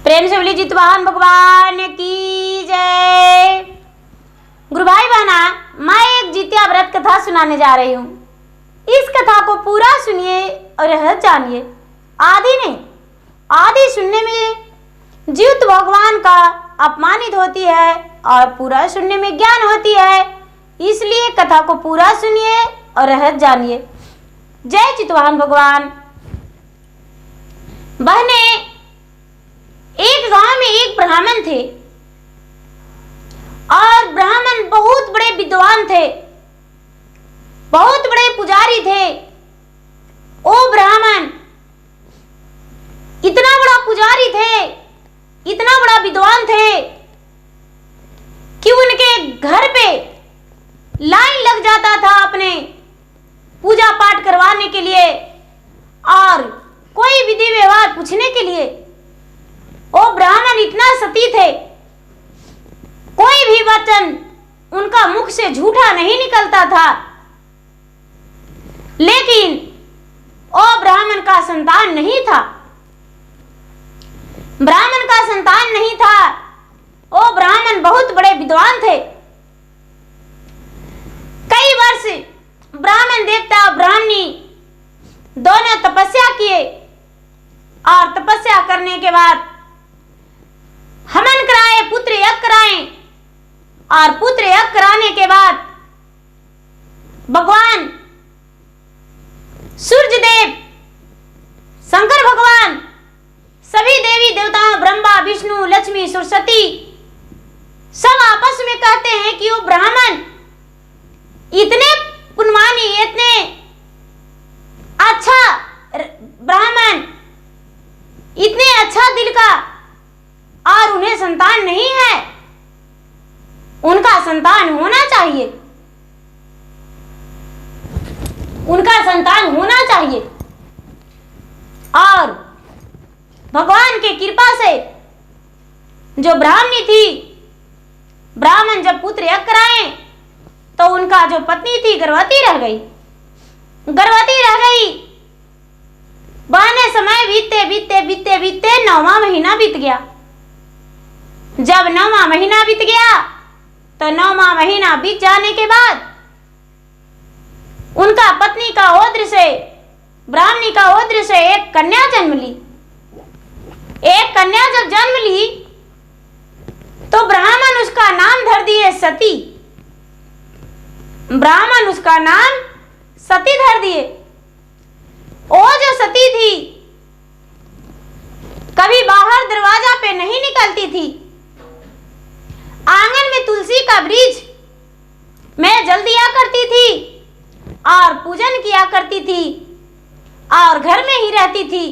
प्रेम से बोली जितवाहन भगवान की जय। गुरु भाई बहना, मैं एक जितिया व्रत कथा सुनाने जा रही हूँ। इस कथा को पूरा सुनिए और जानिए। आदि नहीं, आदि सुनने में जीवित भगवान का अपमानित होती है और पूरा सुनने में ज्ञान होती है। इसलिए कथा को पूरा सुनिए और जानिए। जय चितवाहन भगवान। बहने, एक गांव में एक ब्राह्मण थे और ब्राह्मण बहुत बड़े विद्वान थे, बहुत बड़े पुजारी थे। ओ ब्राह्मण इतना बड़ा पुजारी थे, इतना बड़ा विद्वान थे कि उनके घर पे लाइन लग जाता था अपने पूजा पाठ करवाने के लिए और कोई विधि व्यवहार पूछने के लिए। ओ ब्राह्मण इतना सती थे, कोई भी वचन उनका मुख से झूठा नहीं निकलता था। लेकिन ओ ब्राह्मण का संतान नहीं था, ब्राह्मण का संतान नहीं था। ओ ब्राह्मण बहुत बड़े विद्वान थे। कई वर्ष ब्राह्मण देवता ब्राह्मणी दोनों तपस्या किए और तपस्या करने के बाद हवन कराए, पुत्र यज्ञ कराए और पुत्र यज्ञ कराने के बाद भगवान सूर्य देव, शंकर भगवान, सभी देवी देवताओं ब्रह्मा विष्णु लक्ष्मी सरस्वती सब आपस में कहते हैं कि वो ब्राह्मण इतने पुण्यवानी, इतने अच्छा ब्राह्मण, इतने अच्छा दिल का, और उन्हें संतान नहीं है, उनका संतान होना चाहिए, उनका संतान होना चाहिए। और भगवान की कृपा से जो ब्राह्मणी थी, ब्राह्मण जब पुत्र यज्ञ कराए तो उनका जो पत्नी थी गर्भवती रह गई, गर्भवती रह गई। बहने समय बीतते बीतते बीतते बीतते 9वां महीना बीत गया। जब 9वां महीना बीत गया तो 9वां महीना बीत जाने के बाद उनका पत्नी का औद्र से, ब्राह्मणी का औद्र से एक कन्या जन्म ली। एक कन्या जब जन्म ली तो ब्राह्मण उसका नाम धर दिए सती। ब्राह्मण उसका नाम सती धर दिए। वो जो सती थी कभी बाहर दरवाजा पे नहीं निकलती थी, आंगन में तुलसी का वृक्ष में जल दिया करती थी और पूजन किया करती थी और घर में ही रहती थी।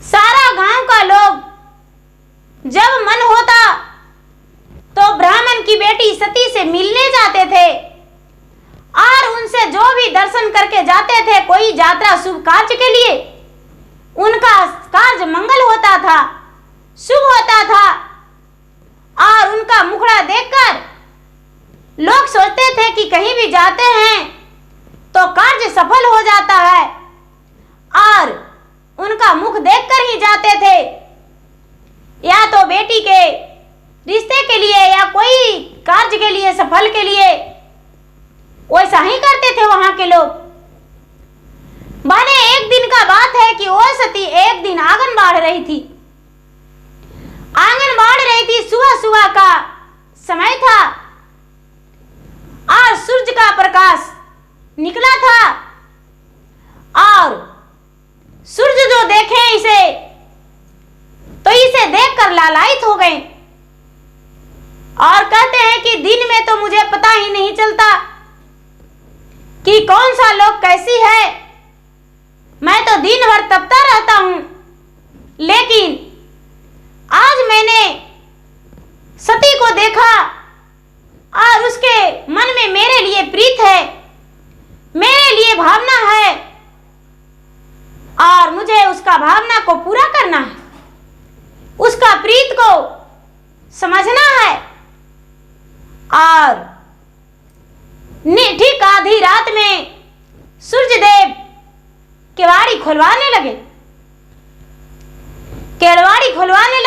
सारा गांव का लोग जब मन होता तो ब्राह्मण की बेटी सती से मिलने जाते थे और उनसे जो भी दर्शन करके जाते थे, कोई यात्रा शुभ कार्य के लिए, उनका कार्य मंगल होता था, शुभ होता था। और उनका मुखड़ा देखकर लोग सोचते थे कि कहीं भी जाते हैं तो कार्य सफल हो जाता है, और उनका मुख देखकर ही जाते थे। या तो बेटी के रिश्ते के लिए या कोई कार्य के लिए, सफल के लिए, वैसा ही करते थे वहां के लोग। बने एक दिन का बात है कि वो सती एक दिन आंगन बाढ़ रही थी। आंगन बाढ़ रही थी, सुबह सुबह का समय था और सूर्य का प्रकाश निकला था और सूर्य जो देखे इसे तो इसे देखकर लालायित हो गए और कहते हैं कि दिन में तो मुझे पता ही नहीं चलता कि कौन सा लोग कैसी है, मैं तो दिन भर तपता रहता हूं, लेकिन आज मैंने सती को देखा और उसके मन में मेरे लिए प्रीत है, मेरे लिए भावना है और मुझे उसका भावना को पूरा करना है, उसका प्रीत को समझना है। और ठीक आधी रात में सूर्य देव केवाड़ी खुलवाने लगे। केवाड़ी खुलवाने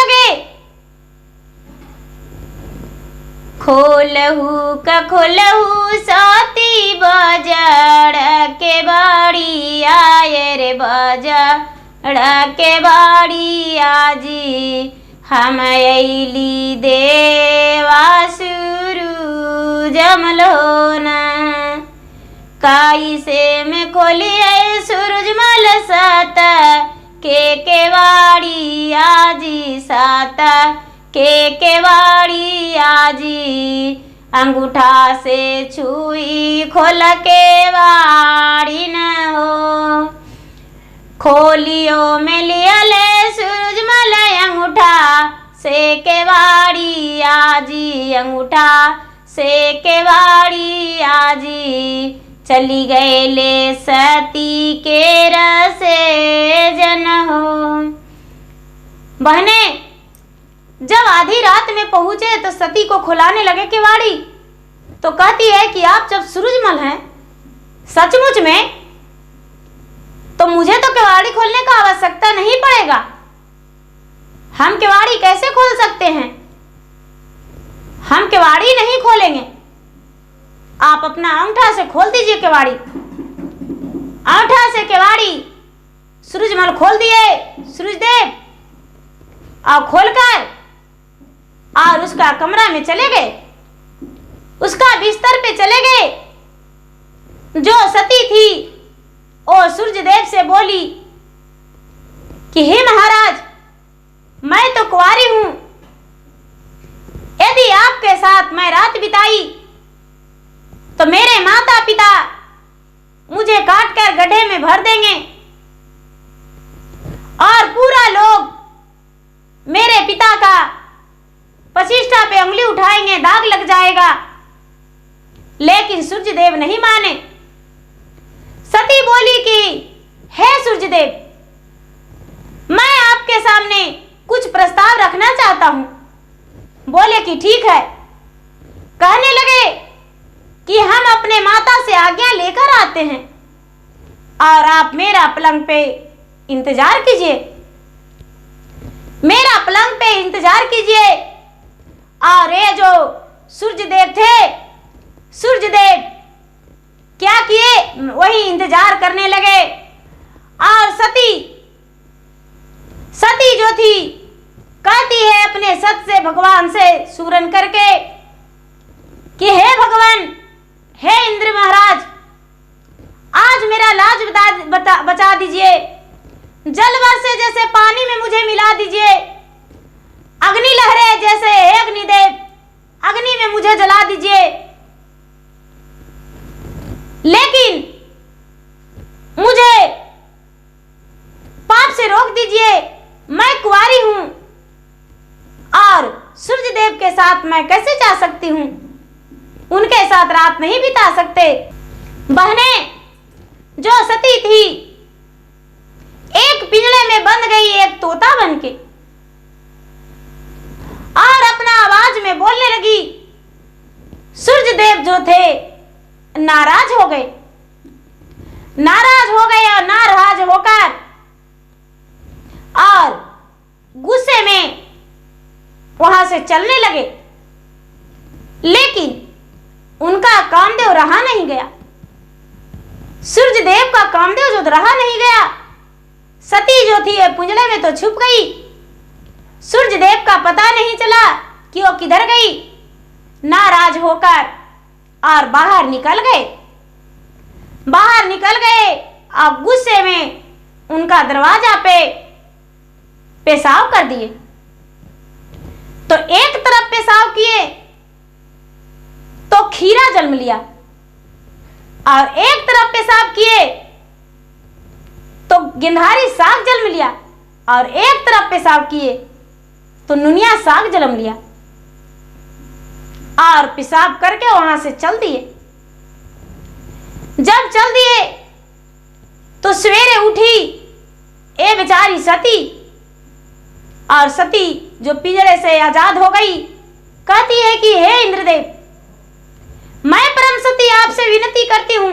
खोलहू का खोलहू साती बजड़ के बाड़ी आए रे बजड़ के बाड़ी आजी हम अली देवा सुरु जमलो न काई से में खोलिए सूरजमल सात के वाड़ी आजी सात के वाड़ी आजी अंगूठा से छुई खोल के वाड़ी न हो खोलियो में लिया ले सूरजमल अंगूठा से के वाड़ी आजी अंगूठा से के वाड़ी आजी चली गए ले सती के रसे जन हो। बहने जब आधी रात में पहुंचे तो सती को खुलाने लगे केवाड़ी, तो कहती है कि आप जब सूरजमल हैं सचमुच में, तो मुझे तो केवाड़ी खोलने का आवश्यकता नहीं पड़ेगा। हम केवाड़ी कैसे खोल सकते हैं? हम केवाड़ी नहीं खोलेंगे। आप अपना अंगूठा से खोल दीजिए केवाड़ी। अंगूठा से केवाड़ी सूरजमल खोल दिए सूरजदेव, और खोलकर और उसका कमरा में चले गए, उसका बिस्तर पे चले गए। जो सती थी वो सूरजदेव से बोली कि हे महाराज, मैं तो कुंवारी हूं, यदि आपके साथ मैं रात बिताई तो मेरे माता पिता मुझे काट कर गड्ढे में भर देंगे और पूरा लोग मेरे पिता का पशिष्ठा पे उंगली उठाएंगे, दाग लग जाएगा। लेकिन सूरजदेव नहीं माने। सती बोली कि हे सूरजदेव, मैं आपके सामने कुछ प्रस्ताव रखना चाहता हूं। बोले कि ठीक है। कहने लगे कि हम अपने माता से आज्ञा लेकर आते हैं और आप मेरा पलंग पे इंतजार कीजिए, मेरा पलंग पे इंतजार कीजिए। और ये जो सूरजदेव थे, सूरजदेव क्या किए, वही इंतजार करने लगे। और सती जो थी कहती है अपने सत से भगवान से सुरन करके कि हे भगवान, हे इंद्र महाराज, आज मेरा लाज बचा दीजिए। जलवा से जैसे पानी में मुझे मिला दीजिए, अग्नि लहरे जैसे, हे अग्निदेव, अग्नि में मुझे जला दीजिए। लेकिन मुझे पाप से रोक दीजिए। मैं कुंवारी हूं और सूरजदेव के साथ मैं कैसे जा सकती हूं? उनके साथ रात नहीं बिता सकते। बहने, जो सती थी एक पिंजरे में बंद गई एक तोता बनके और अपना आवाज में बोलने लगी। सूरजदेव जो थे नाराज हो गए, और नाराज होकर और गुस्से में वहां से चलने लगे। लेकिन उनका कामदेव रहा नहीं गया। सूरजदेव का कामदेव जो रहा नहीं गया, सती जो थी पिंजरे में तो छुप गई। सूरजदेव का पता नहीं चला कि वो किधर गई। नाराज होकर और बाहर निकल गए और गुस्से में उनका दरवाजा पे पेशाब कर दिए। तो एक तरफ पेशाब किए तो खीरा जन्म लिया, और एक तरफ पेशाब किए तो गिंधारी साग जन्म लिया, और एक तरफ पेशाब किए तो नुनिया साग जन्म लिया। और पेशाब करके वहां से चल दिए। जब चल दिए तो सवेरे उठी ए बेचारी सती, और सती जो पिंजरे से आजाद हो गई कहती है कि हे इंद्रदेव, मैं परम सती आपसे विनती करती हूं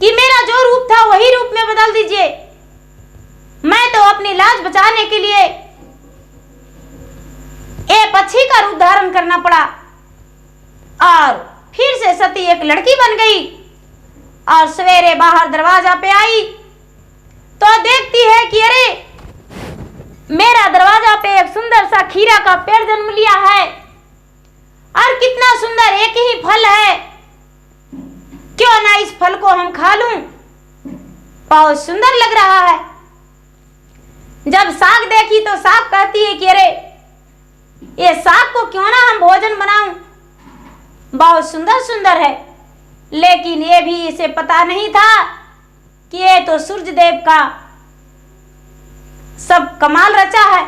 कि मेरा जो रूप था वही रूप में बदल दीजिए। मैं तो अपनी लाज बचाने के लिए ए पक्षी का रूप धारण करना पड़ा। और फिर से सती एक लड़की बन गई और सवेरे बाहर दरवाजा पे आई तो देखती है कि अरे मेरा दरवाजा पे एक सुंदर सा खीरा का पेड़ जन्म लिया है और कितना सुंदर एक ही फल है, क्यों ना इस फल को हम खा लूं, बहुत सुंदर लग रहा है। जब साग देखी तो साग कहती है कि अरे ये साग को क्यों ना हम भोजन बनाऊं, बहुत सुंदर सुंदर है। लेकिन ये भी इसे पता नहीं था कि ये तो सूर्य देव का सब कमाल रचा है।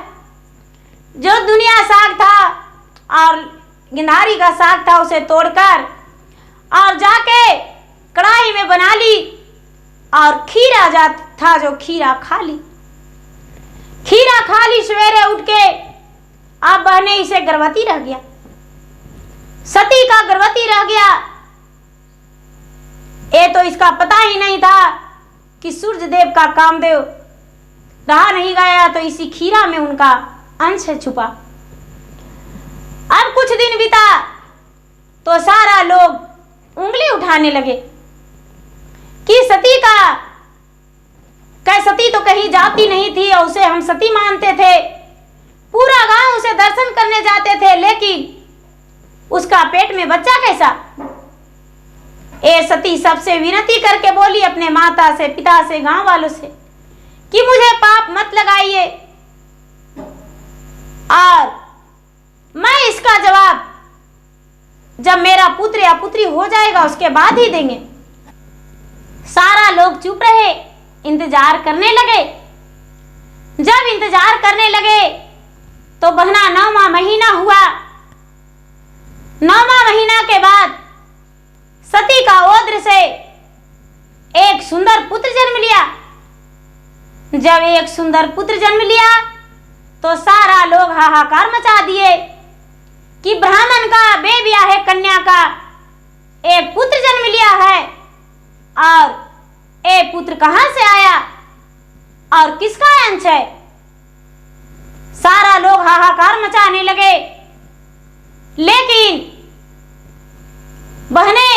जो दुनिया साग था और गिंधारी का साग था उसे तोड़कर और जाके कढ़ाई में बना ली और खीरा जात था जो खीरा खा ली। खीरा खा ली सवेरे उठ के, अब बहने इसे गर्भवती रह गया, सती का गर्भवती रह गया। ये तो इसका पता ही नहीं था कि सूर्य देव का कामदेव रहा नहीं गया तो इसी खीरा में उनका अंश है छुपा। अब कुछ दिन बीता तो सारा लोग उंगली उठाने लगे कि सती सती तो कहीं जाती नहीं थी और उसे हम सती मानते थे, पूरा गांव उसे दर्शन करने जाते थे, लेकिन उसका पेट में बच्चा कैसा। ए सती सबसे विनती करके बोली अपने माता से, पिता से, गांव वालों से कि मुझे पाप मत लगाइए और मैं इसका जवाब जब मेरा पुत्र या पुत्री हो जाएगा उसके बाद ही देंगे। सारा लोग चुप रहे, इंतजार करने लगे। जब इंतजार करने लगे तो बहना 9वां महीना हुआ। 9वां महीना के बाद सती का ओद्र से एक सुंदर पुत्र जन्म लिया। जब एक सुंदर पुत्र जन्म लिया तो सारा लोग हाहाकार मचा दिए कि ब्राह्मण का बेब्याहे कन्या का एक पुत्र जन्म लिया है और ये पुत्र कहां से आया और किसका अंश है। सारा लोग हाहाकार मचाने लगे। लेकिन बहने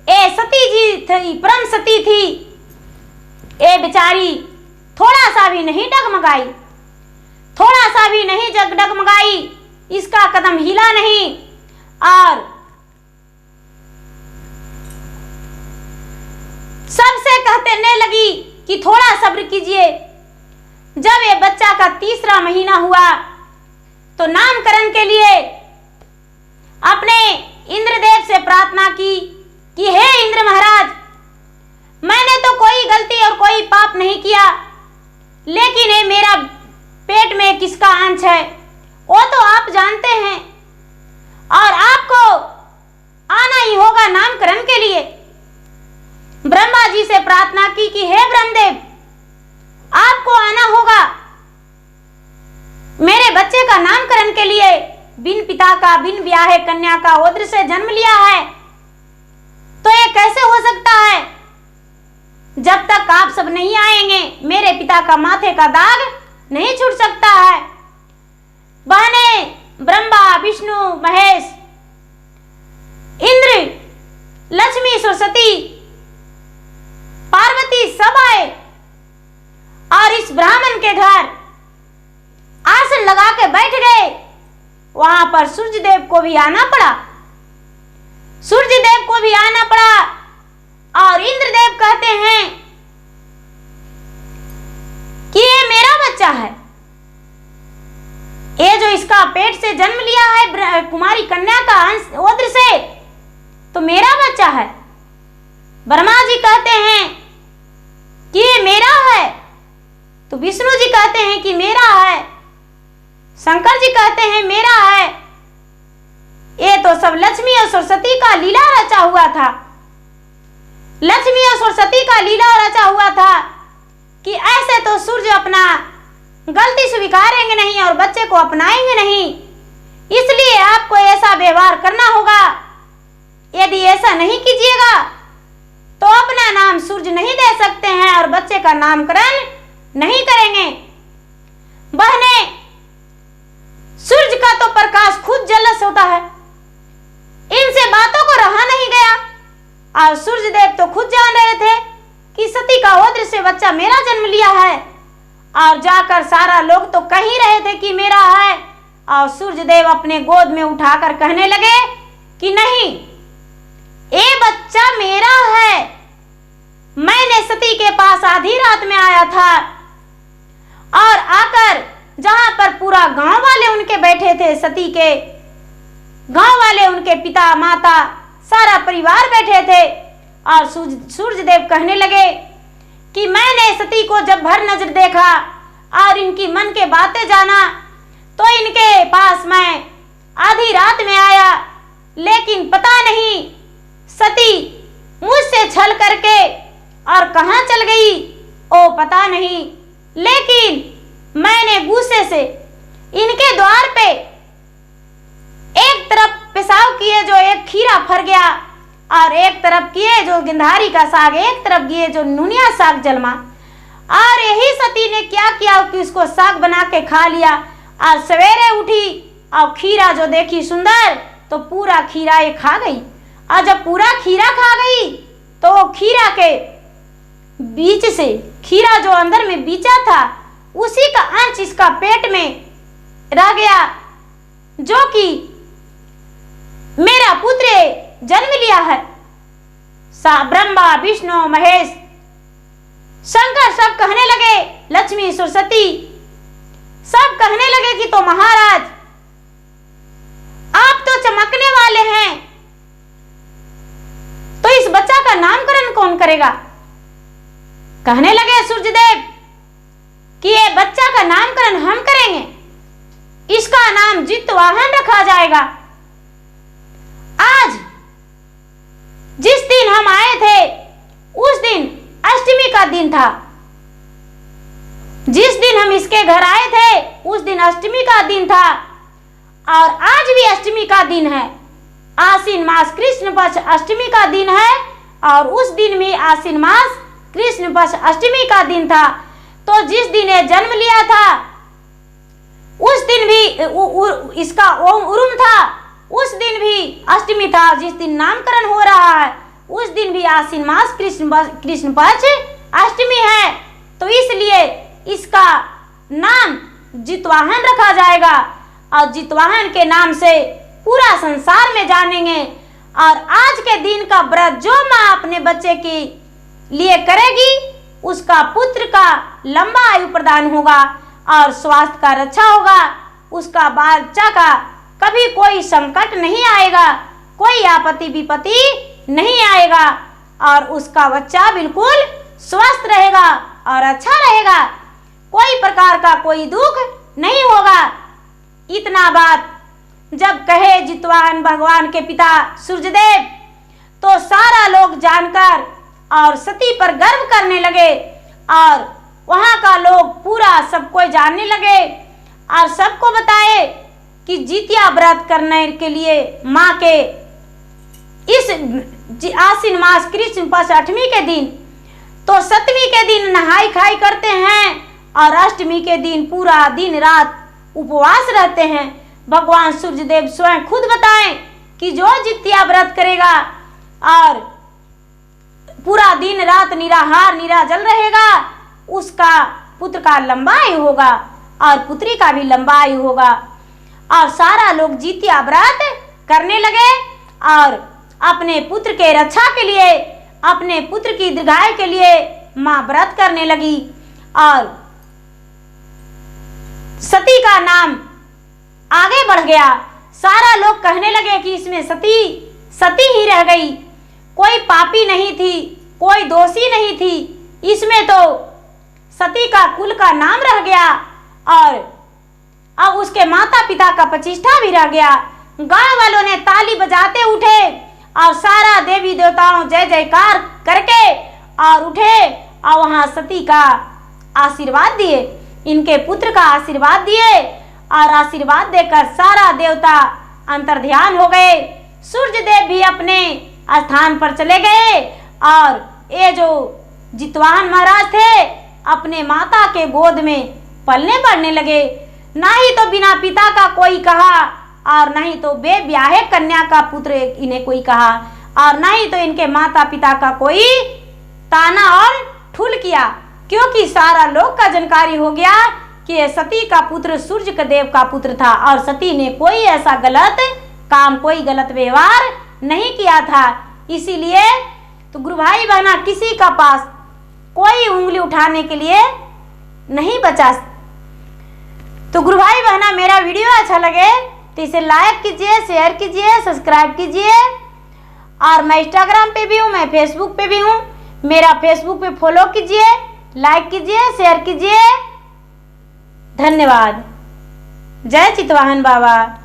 ए सती जी थी, परम सती थी, ए बेचारी थोड़ा सा भी नहीं डगमगाई, थोड़ा सा भी नहीं डगमगाई, इसका कदम हिला नहीं और सबसे कहने लगी कि थोड़ा सब्र कीजिए। जब ये बच्चा का 3रा महीना हुआ तो नामकरण के लिए अपने इंद्रदेव से प्रार्थना की कि हे इंद्र महाराज, मैंने तो कोई गलती और कोई पाप नहीं किया, लेकिन ये मेरा पेट में किसका अंश है वो तो आप जानते हैं और आपको आना ही होगा नामकरण के लिए। ब्रह्मा जी से प्रार्थना की कि हे ब्रह्मदेव, आपको आना होगा, मेरे बच्चे का नामकरण के लिए बिन पिता का, बिन ब्याहे कन्या का ओद्र से जन्म लिया है, तो ये कैसे हो सकता है। जब तक आप सब नहीं आएंगे मेरे पिता का माथे का दाग नहीं छूट सकता है। बहने ब्रह्मा, विष्णु, महेश, इंद्र, लक्ष्मी, सरस्वती, पार्वती सब आए और इस ब्राह्मण के घर आसन लगा के बैठ गए। वहां पर सूर्य देव को भी आना पड़ा, सूर्य देव को भी आना पड़ा और इंद्रदेव कहते हैं कि ये मेरा बच्चा है, ये जो इसका पेट से जन्म लिया है कुमारी कन्या का अंश ओद्र से, तो मेरा बच्चा है। ब्रह्मा जी कहते हैं कि ये मेरा है, तो विष्णु जी कहते हैं कि मेरा है, शंकर जी कहते हैं मेरा है। ये तो सब लक्ष्मी और सरस्वती का लीला रचा हुआ था। लक्ष्मी और सरस्वती का लीला रचा हुआ था कि ऐसे तो सूर्य अपना गलती स्वीकारेंगे नहीं और बच्चे को अपनाएंगे नहीं, इसलिए आपको ऐसा व्यवहार करना होगा। यदि ऐसा नहीं कीजिएगा तो अपना नाम सूर्य नहीं दे सकते हैं और बच्चे का नामकरण नहीं करेंगे। बहने, सूर्य का तो प्रकाश खुद जलस होता है, बच्चा मेरा जन्म लिया है। और जाकर सारा लोग तो कह ही रहे थे कि मेरा है, और सूर्यदेव अपने गोद में उठाकर कहने लगे कि नहीं, ये बच्चा मेरा है। मैंने सती के पास आधी रात में आया था और आकर जहां पर पूरा गांव वाले उनके बैठे थे, सती के गांव वाले, उनके पिता माता सारा परिवार बैठे थे, और सूर्यदेव कहने लगे कि मैंने सती को जब भर नजर देखा और इनकी मन के बातें जाना, तो इनके पास मैं आधी रात में आया, लेकिन पता नहीं सती मुझसे छल करके और कहां चल गई ओ पता नहीं। लेकिन मैंने गुस्से से इनके द्वार पे एक तरफ पेशाब किए जो एक खीरा फर गया, और एक तरफ किए जो गिंधारी का साग, एक तरफ किए जो नुनिया साग जलमा। और यही सती ने क्या किया कि उसको साग बना के खा लिया, और सवेरे उठी और खीरा जो देखी सुंदर, तो पूरा खीरा ये खा गई। और जब पूरा खीरा खा गई तो खीरा के बीच से, खीरा जो अंदर में बीचा था, उसी का अंश इसका पेट में रह गया, जो कि मेरा पुत्र जन्म लिया है। सा ब्रह्मा विष्णु महेश शंकर सब कहने लगे, लक्ष्मी सरस्वती सब कहने लगे कि तो महाराज आप तो चमकने वाले हैं, तो इस बच्चा का नामकरण कौन करेगा। कहने लगे सूर्यदेव कि ये बच्चा का नामकरण हम करेंगे, इसका नाम जितवाहन रखा जाएगा। आज जिस दिन हम आए थे उस दिन अष्टमी का दिन था, जिस दिन हम इसके घर आए थे उस दिन अष्टमी का दिन था, और आज भी अष्टमी का दिन है। आश्विन मास कृष्ण पक्ष अष्टमी का दिन है, और उस दिन भी आश्विन मास कृष्ण पक्ष अष्टमी का दिन था। तो जिस दिन ये जन्म लिया था उस दिन भी इसका ओम उरुम था, उस दिन भी अष्टमी था। जिस दिन नामकरण हो रहा है उस दिन भी आश्विन मास कृष्ण पक्ष अष्टमी है, तो इसलिए इसका नाम जितवाहन रखा जाएगा, और जितवाहन के नाम से पूरा संसार में जानेंगे। और आज के दिन का व्रत जो माँ अपने बच्चे के लिए करेगी, उसका पुत्र का लंबा आयु प्रदान होगा और स्वास्थ्य का रक्षा होगा, उसका बच्चा का कभी कोई संकट नहीं आएगा, कोई आपत्ति विपत्ति नहीं आएगा, और उसका बच्चा बिल्कुल स्वस्थ रहेगा और अच्छा रहेगा, कोई प्रकार का कोई दुख नहीं होगा। इतना बात जब कहे जितवाहन भगवान के पिता सूर्यदेव, तो सारा लोग जानकर और सती पर गर्व करने लगे, और वहां का लोग पूरा सबको जानने लगे, और सबको बताए कि जितिया व्रत करने के लिए माँ के इस आश्विन मास कृष्ण पक्ष अष्टमी के दिन, तो सप्तमी के दिन नहाई खाई करते हैं, और अष्टमी के दिन पूरा दिन रात उपवास रहते हैं। भगवान सूर्यदेव स्वयं खुद बताएं कि जो जितिया व्रत करेगा और पूरा दिन रात निराहार निराजल रहेगा, उसका पुत्र का लंबा आयु होगा और पुत्री का भी लंबा आयु होगा। और सारा लोग जितिया व्रत करने लगे, और अपने पुत्र के रक्षा के लिए, अपने पुत्र की दीर्घायु के लिए मां व्रत करने लगी। और सती का नाम आगे बढ़ गया, सारा लोग कहने लगे कि इसमें सती सती ही रह गई, कोई पापी नहीं थी, कोई दोषी नहीं थी, इसमें तो सती का कुल का नाम रह गया, और अब उसके माता पिता का प्रतिष्ठा भी रह गया। गांव वालों ने ताली बजाते उठे, और सारा देवी देवताओं जय जयकार करके और उठे, और वहां सती का आशीर्वाद दिए, इनके पुत्र का आशीर्वाद दिए, और आशीर्वाद देकर सारा देवता अंतर्ध्यान हो गए। सूर्य देव भी अपने स्थान पर चले गए, और ये जो जितवाहन महाराज थे अपने माता के गोद में पलने बढ़ने लगे। ना ही तो बिना पिता का कोई कहा, और नहीं तो बेब्याहे कन्या का पुत्र इन्हें कोई कहा, और ना ही तो इनके माता पिता का कोई ताना और ठुल किया। क्योंकि सारा लोक का जानकारी हो गया कि यह सती का पुत्र सूर्य का देव का पुत्र था और सती ने कोई ऐसा गलत काम, कोई गलत व्यवहार नहीं किया था। इसीलिए तो गुरु भाई बहना किसी का पास कोई उंगली उठाने के लिए नहीं बचा। तो गुरु भाई बहना मेरा वीडियो अच्छा लगे तो इसे लाइक कीजिए, शेयर कीजिए, सब्सक्राइब कीजिए। और मैं इंस्टाग्राम पे भी हूँ, मैं फेसबुक पे भी हूँ, मेरा फेसबुक पे फॉलो कीजिए, लाइक कीजिए, शेयर कीजिए। धन्यवाद। जय चितवाहन बाबा।